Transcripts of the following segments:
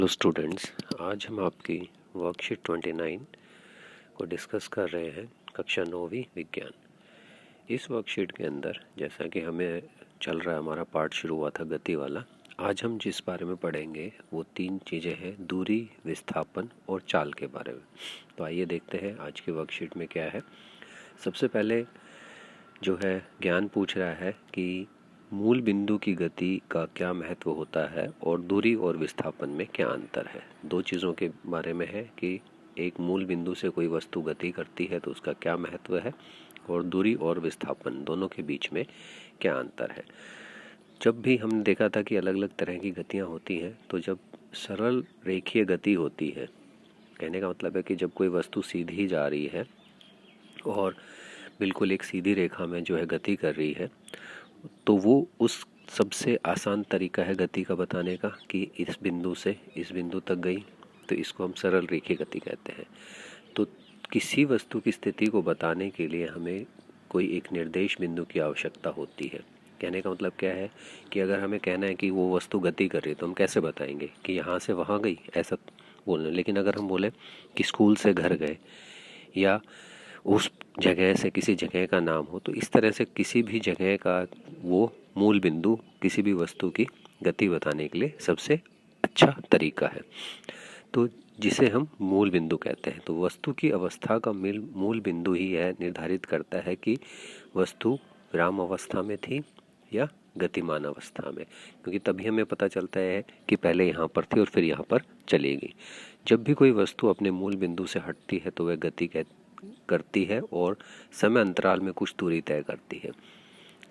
Hello students, आज हम आपकी वर्कशीट 29 को डिस्कस कर रहे हैं, कक्षा 9वीं विज्ञान। इस वर्कशीट के अंदर जैसा कि हमें चल रहा है, हमारा पार्ट शुरू हुआ था गति वाला। आज हम जिस बारे में पढ़ेंगे वो 3 चीज़ें हैं, दूरी, विस्थापन और चाल के बारे में। तो आइए देखते हैं आज की वर्कशीट में क्या है। सबसे पहले जो है ज्ञान पूछ रहा है कि मूल बिंदु की गति का क्या महत्व होता है और दूरी और विस्थापन में क्या अंतर है। दो चीज़ों के बारे में है कि एक मूल बिंदु से कोई वस्तु गति करती है तो उसका क्या महत्व है, और दूरी और विस्थापन दोनों के बीच में क्या अंतर है। जब भी हमने देखा था कि अलग अलग तरह की गतियाँ होती हैं, तो जब सरल रेखीय गति होती है, कहने का मतलब है कि जब कोई वस्तु सीधी जा रही है और बिल्कुल एक सीधी रेखा में जो है गति कर रही है, तो वो उस सबसे आसान तरीका है गति का बताने का कि इस बिंदु से इस बिंदु तक गई, तो इसको हम सरल रेखीय गति कहते हैं। तो किसी वस्तु की स्थिति को बताने के लिए हमें कोई एक निर्देश बिंदु की आवश्यकता होती है। कहने का मतलब क्या है कि अगर हमें कहना है कि वो वस्तु गति कर रही है तो हम कैसे बताएंगे कि यहाँ से वहाँ गई, ऐसा बोलना। लेकिन अगर हम बोले कि स्कूल से घर गए या उस जगह से किसी जगह का नाम हो, तो इस तरह से किसी भी जगह का वो मूल बिंदु किसी भी वस्तु की गति बताने के लिए सबसे अच्छा तरीका है, तो जिसे हम मूल बिंदु कहते हैं। तो वस्तु की अवस्था का मूल बिंदु ही यह निर्धारित करता है कि वस्तु विराम अवस्था में थी या गतिमान अवस्था में, क्योंकि तभी हमें पता चलता है कि पहले यहाँ पर थी और फिर यहाँ पर चलेगी। जब भी कोई वस्तु अपने मूल बिंदु से हटती है तो वह गति करती है और समय अंतराल में कुछ दूरी तय करती है।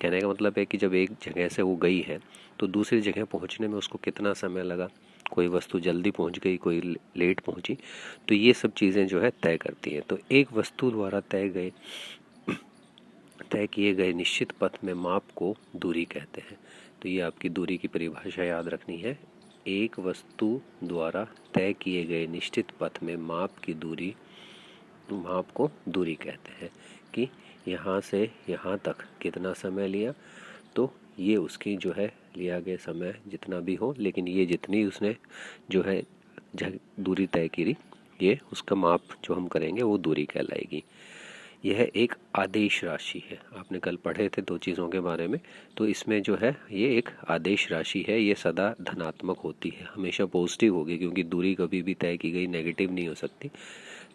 कहने का मतलब है कि जब एक जगह से वो गई है तो दूसरी जगह पहुंचने में उसको कितना समय लगा, कोई वस्तु जल्दी पहुंच गई, कोई लेट पहुंची, तो ये सब चीज़ें जो है तय करती हैं। तो एक वस्तु द्वारा तय किए गए निश्चित पथ में माप को दूरी कहते हैं। तो ये आपकी दूरी की परिभाषा याद रखनी है। एक वस्तु द्वारा तय किए गए निश्चित पथ में माप को दूरी कहते हैं कि यहाँ से यहाँ तक कितना समय लिया, तो ये उसकी जो है लिया गया समय जितना भी हो, लेकिन ये जितनी उसने जो है दूरी तय की, ये उसका माप जो हम करेंगे वो दूरी कहलाएगी। यह एक आदेश राशि है। आपने कल पढ़े थे दो चीज़ों के बारे में, तो इसमें जो है ये एक आदेश राशि है। ये सदा धनात्मक होती है, हमेशा पॉजिटिव होगी, क्योंकि दूरी कभी भी तय की गई नेगेटिव नहीं हो सकती।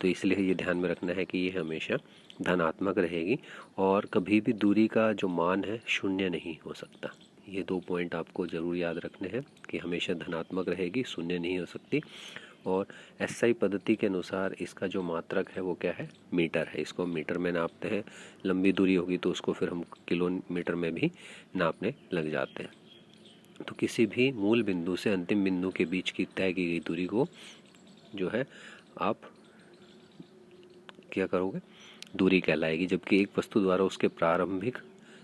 तो इसलिए ये ध्यान में रखना है कि ये हमेशा धनात्मक रहेगी और कभी भी दूरी का जो मान है शून्य नहीं हो सकता। ये 2 पॉइंट आपको ज़रूर याद रखने हैं कि हमेशा धनात्मक रहेगी, शून्य नहीं हो सकती। और एसआई पद्धति के अनुसार इसका जो मात्रक है वो क्या है, मीटर है। इसको हम मीटर में नापते हैं। लंबी दूरी होगी तो उसको फिर हम किलोमीटर में भी नापने लग जाते हैं। तो किसी भी मूल बिंदु से अंतिम बिंदु के बीच की तय की गई दूरी को जो है आप क्या करोगे, दूरी कहलाएगी। जबकि एक वस्तु द्वारा उसके प्रारंभिक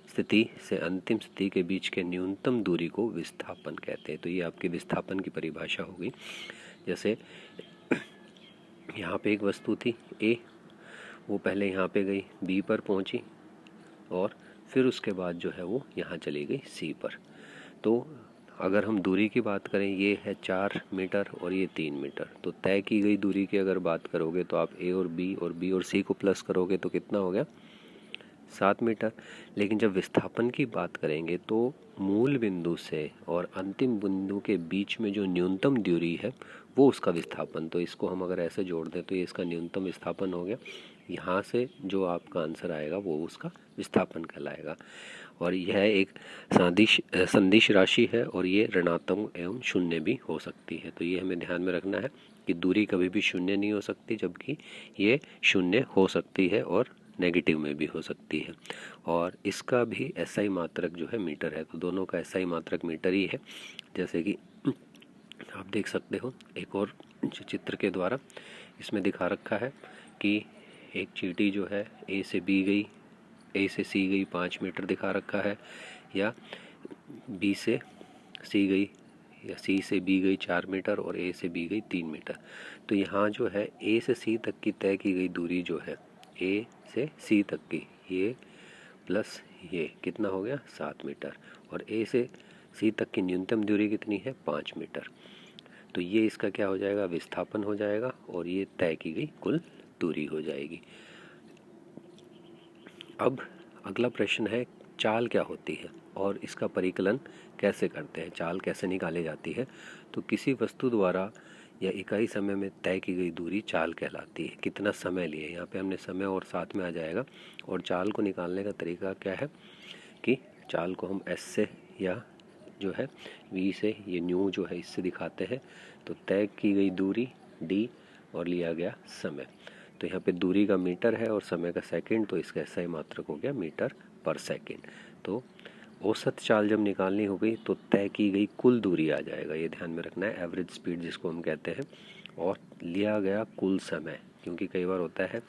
स्थिति से अंतिम स्थिति के बीच के न्यूनतम दूरी को विस्थापन कहते हैं। तो ये आपकी विस्थापन की परिभाषा होगी। जैसे यहाँ पे एक वस्तु थी ए, वो पहले यहाँ पे गई, बी पर पहुँची और फिर उसके बाद जो है वो यहाँ चली गई सी पर। तो अगर हम दूरी की बात करें, ये है 4 मीटर और ये 3 मीटर। तो तय की गई दूरी की अगर बात करोगे तो आप ए और बी और सी को प्लस करोगे तो कितना हो गया, 7 मीटर। लेकिन जब विस्थापन की बात करेंगे तो मूल बिंदु से और अंतिम बिंदु के बीच में जो न्यूनतम दूरी है वो उसका विस्थापन। तो इसको हम अगर ऐसे जोड़ दें तो ये इसका न्यूनतम विस्थापन हो गया। यहाँ से जो आपका आंसर आएगा वो उसका विस्थापन कहलाएगा। और यह एक संदिश राशि है और ये ऋणात्मक एवं शून्य भी हो सकती है। तो ये हमें ध्यान में रखना है कि दूरी कभी भी शून्य नहीं हो सकती, जबकि ये शून्य हो सकती है और नेगेटिव में भी हो सकती है। और इसका भी एसआई मात्रक जो है मीटर है। तो दोनों का एसआई मात्रक मीटर ही है। जैसे कि आप देख सकते हो एक और चित्र के द्वारा इसमें दिखा रखा है कि एक चींटी जो है ए से बी गई, ए से सी गई 5 मीटर दिखा रखा है, या बी से सी गई या सी से बी गई 4 मीटर और ए से बी गई 3 मीटर। तो यहाँ जो है ए से सी तक की तय की गई दूरी जो है ए से सी तक की, ये प्लस ये कितना हो गया 7 मीटर, और ए से सी तक की न्यूनतम दूरी कितनी है 5 मीटर। तो ये इसका क्या हो जाएगा, विस्थापन हो जाएगा, और ये तय की गई कुल दूरी हो जाएगी। अब अगला प्रश्न है, चाल क्या होती है और इसका परिकलन कैसे करते हैं, चाल कैसे निकाली जाती है। तो किसी वस्तु द्वारा या इकाई समय में तय की गई दूरी चाल कहलाती है। कितना समय लिए, यहाँ पे हमने समय और साथ में आ जाएगा। और चाल को निकालने का तरीका क्या है कि चाल को हम एस से या जो है वी से, ये न्यू जो है इससे दिखाते हैं। तो तय की गई दूरी डी और लिया गया समय। तो यहाँ पे दूरी का मीटर है और समय का सेकंड, तो इसका SI मात्रक हो गया मीटर पर सेकंड। तो औसत चाल जब निकालनी हो गई तो तय की गई कुल दूरी आ जाएगा, ये ध्यान में रखना है, एवरेज स्पीड जिसको हम कहते हैं। और लिया गया कुल समय, क्योंकि कई बार होता है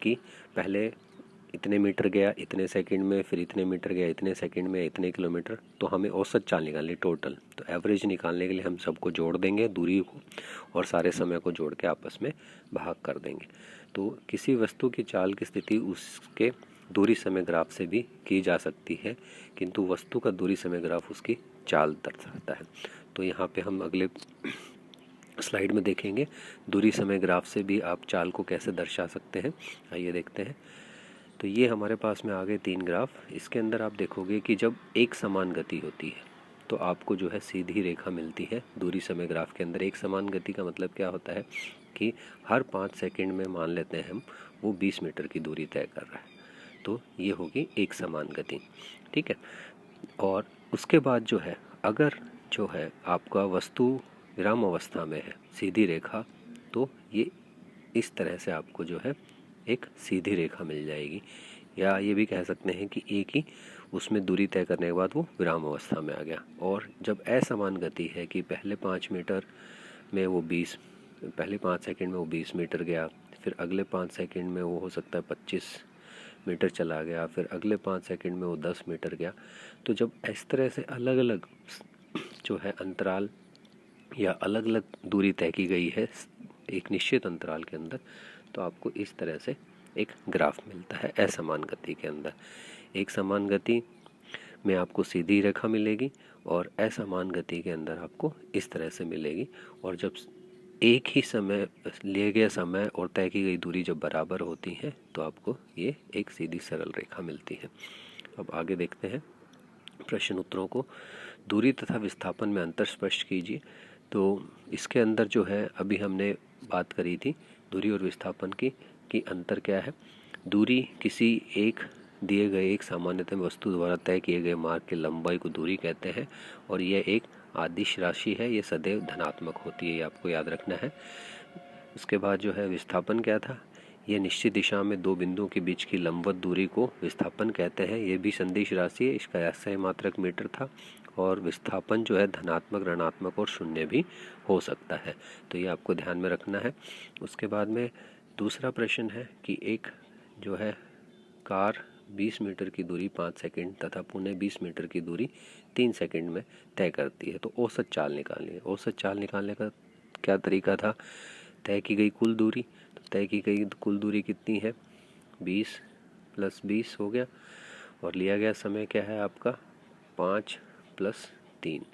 कि पहले इतने मीटर गया इतने सेकंड में, फिर इतने मीटर गया इतने सेकंड में, इतने किलोमीटर, तो हमें औसत चाल निकालनी टोटल। तो एवरेज निकालने के लिए हम सबको जोड़ देंगे दूरी को, और सारे समय को जोड़ के आपस में भाग कर देंगे। तो किसी वस्तु की चाल की स्थिति उसके दूरी समय ग्राफ से भी की जा सकती है, किंतु वस्तु का दूरी समय ग्राफ उसकी चाल दर्शाता है। तो यहाँ पे हम अगले स्लाइड में देखेंगे दूरी समय ग्राफ से भी आप चाल को कैसे दर्शा सकते हैं। आइए देखते हैं। तो ये हमारे पास में आ गए 3 ग्राफ। इसके अंदर आप देखोगे कि जब एक समान गति होती है तो आपको जो है सीधी रेखा मिलती है दूरी समय ग्राफ के अंदर। एक समान गति का मतलब क्या होता है कि हर 5 सेकंड में मान लेते हैं हम वो 20 मीटर की दूरी तय कर रहा है, तो ये होगी एक समान गति, ठीक है। और उसके बाद जो है, अगर जो है आपका वस्तु विराम अवस्था में है, सीधी रेखा, तो ये इस तरह से आपको जो है एक सीधी रेखा मिल जाएगी, या ये भी कह सकते हैं कि एक ही उसमें दूरी तय करने के बाद वो विराम अवस्था में आ गया। और जब असमान गति है कि पहले 5 मीटर में वो 20, पहले 5 सेकंड में वो 20 मीटर गया, फिर अगले 5 सेकंड में वो हो सकता है 25 मीटर चला गया, फिर अगले 5 सेकंड में वो 10 मीटर गया। तो जब इस तरह से अलग अलग जो है अंतराल या अलग अलग दूरी तय की गई है एक निश्चित अंतराल के अंदर, तो आपको इस तरह से एक ग्राफ मिलता है असमान गति के अंदर। एक समान गति में आपको सीधी रेखा मिलेगी और असमान गति के अंदर आपको इस तरह से मिलेगी। और जब एक ही समय लिए गए समय और तय की गई दूरी जब बराबर होती है तो आपको ये एक सीधी सरल रेखा मिलती है। अब आगे देखते हैं प्रश्न उत्तरों को। दूरी तथा विस्थापन में अंतर स्पष्ट कीजिए। तो इसके अंदर जो है अभी हमने बात करी थी दूरी और विस्थापन की कि अंतर क्या है। दूरी किसी एक दिए गए एक सामान्यतः वस्तु द्वारा तय किए गए मार्ग की लंबाई को दूरी कहते हैं, और यह एक आदिश राशि है, ये सदैव धनात्मक होती है, ये आपको याद रखना है। उसके बाद जो है विस्थापन क्या था, ये निश्चित दिशा में दो बिंदुओं के बीच की लंबवत दूरी को विस्थापन कहते हैं, ये भी संदिश राशि है, इसका SI मात्रक मीटर था। और विस्थापन जो है धनात्मक, ऋणात्मक और शून्य भी हो सकता है, तो ये आपको ध्यान में रखना है। उसके बाद में दूसरा प्रश्न है कि एक जो है कार 20 मीटर की दूरी 5 सेकंड तथा पुणे 20 मीटर की दूरी 3 सेकंड में तय करती है। तो औसत चाल निकालनी है। औसत चाल निकालने का क्या तरीका था, तय की गई कुल दूरी, तो तय की गई कुल दूरी कितनी है, 20 + 20 हो गया, और लिया गया समय क्या है आपका 5 + 3,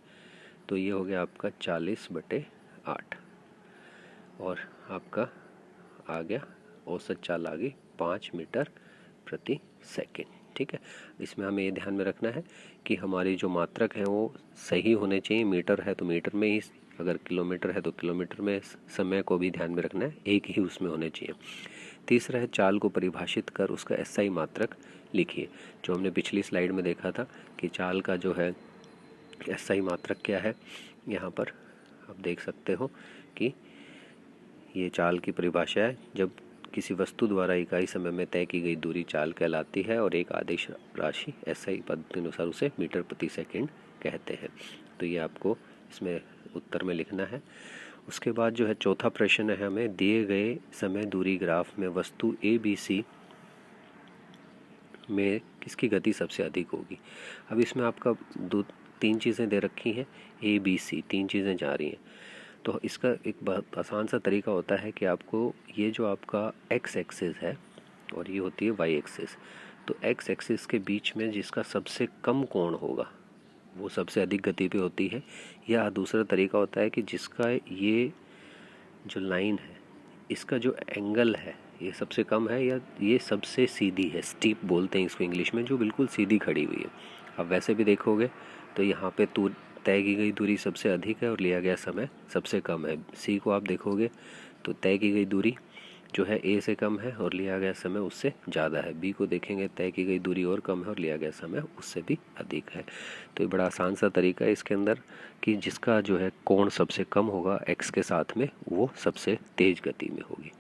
तो ये हो गया आपका 40/8, और आपका आ गया औसत चाल आ गई 5 मीटर प्रति सेकंड, ठीक है। इसमें हमें ये ध्यान में रखना है कि हमारी जो मात्रक हैं वो सही होने चाहिए। मीटर है तो मीटर में ही, अगर किलोमीटर है तो किलोमीटर में, समय को भी ध्यान में रखना है, एक ही उसमें होने चाहिए। तीसरा है चाल को परिभाषित कर उसका SI मात्रक लिखिए। जो हमने पिछली स्लाइड में देखा था कि चाल का जो है SI मात्रक क्या है, यहाँ पर आप देख सकते हो कि ये चाल की परिभाषा है। जब किसी वस्तु द्वारा इकाई समय में तय की गई दूरी चाल कहलाती है, और एक आदेश राशि SI पद्धति के अनुसार उसे मीटर प्रति सेकंड कहते हैं। तो ये आपको इसमें उत्तर में लिखना है। उसके बाद जो है चौथा प्रश्न है, हमें दिए गए समय दूरी ग्राफ में वस्तु ABC में किसकी गति सबसे अधिक होगी। अब इसमें आपका 3 चीज़ें दे रखी हैं, ABC 3 चीज़ें जा रही हैं। तो इसका एक बहुत आसान सा तरीका होता है कि आपको ये जो आपका X एक्सिस है और ये होती है Y एक्सिस, तो X एक्सिस के बीच में जिसका सबसे कम कोण होगा वो सबसे अधिक गति पे होती है। या दूसरा तरीका होता है कि जिसका ये जो लाइन है इसका जो एंगल है ये सबसे कम है या ये सबसे सीधी है, स्टीप बोलते हैं इसको इंग्लिश में, जो बिल्कुल सीधी खड़ी हुई है। अब वैसे भी देखोगे तो यहाँ पे तय की गई दूरी सबसे अधिक है और लिया गया समय सबसे कम है। सी को आप देखोगे तो तय की गई दूरी जो है ए से कम है और लिया गया समय उससे ज़्यादा है। बी को देखेंगे तय की गई दूरी और कम है और लिया गया समय उससे भी अधिक है। तो ये बड़ा आसान सा तरीका है इसके अंदर कि जिसका जो है कोण सबसे कम होगा एक्स के साथ में वो सबसे तेज़ गति में होगी।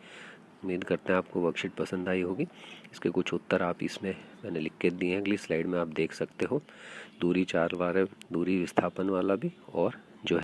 उम्मीद करते हैं आपको वर्कशीट पसंद आई होगी। इसके कुछ उत्तर आप इसमें मैंने लिख के दिए हैं, अगली स्लाइड में आप देख सकते हो। दूरी 4 बार है, दूरी विस्थापन वाला भी और